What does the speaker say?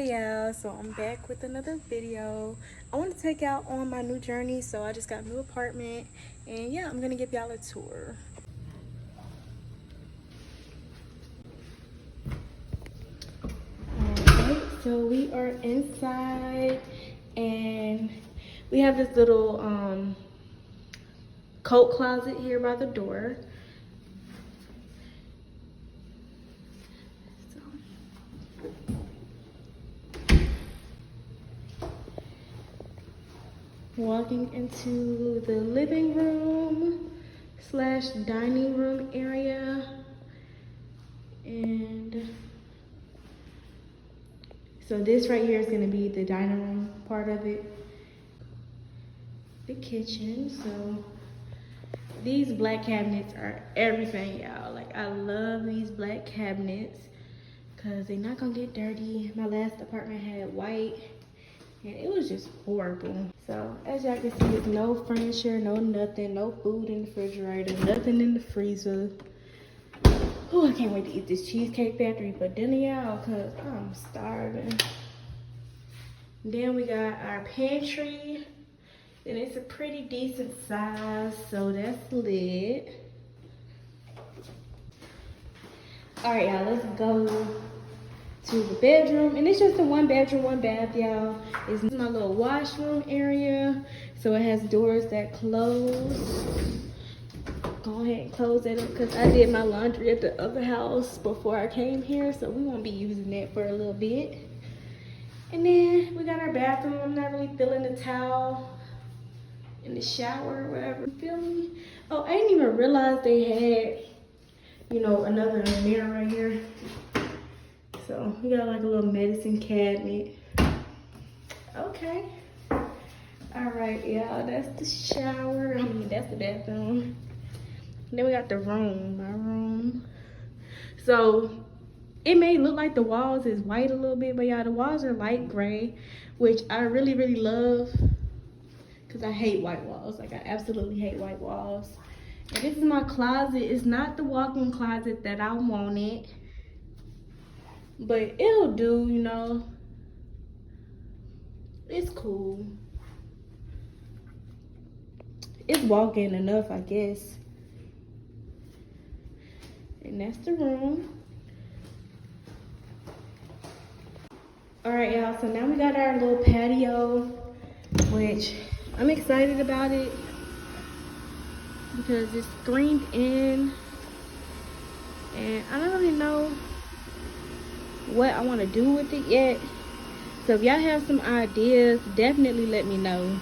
Hey y'all, so I'm back with another video. I want to take y'all on my new journey. So I just got a new apartment, and yeah, I'm gonna give y'all a tour. Alright, so we are inside, and we have this little coat closet here by the door. Walking into the living room slash dining room area, and so this right here is going to be the dining room part of it. The kitchen. So these black cabinets are everything, y'all. Like, I love these black cabinets because they're not gonna get dirty. My last apartment had white and it was just horrible. So as y'all can see, there's no furniture, no nothing, no food in the refrigerator, nothing in the freezer. Oh, I can't wait to eat this Cheesecake Factory for dinner, y'all, because I'm starving. Then we got our pantry, and it's a pretty decent size, so that's lit. All right, y'all, let's go to the bedroom, and it's just a 1 bedroom, 1 bath, y'all. It's my little washroom area, so it has doors that close. Go ahead and close that up because I did my laundry at the other house before I came here, so we won't be using that for a little bit. And then we got our bathroom. I'm not really feeling the towel in the shower or whatever. You feel me? Oh, I didn't even realize they had, you know, another mirror right here. So we got like a little medicine cabinet. Okay. All right, y'all, that's the shower. I mean, that's the bathroom. Then we got the room, my room. So it may look like the walls is white a little bit, but y'all, the walls are light gray, which I really, really love because I hate white walls. Like, I absolutely hate white walls. And this is my closet. It's not the walk-in closet that I wanted, but it'll do, you know. It's cool. It's walk-in enough, I guess. And that's the room. All right, y'all, so now we got our little patio, which I'm excited about it because it's screened in, and I don't really know what I want to do with it yet. So if y'all have some ideas, definitely let me know.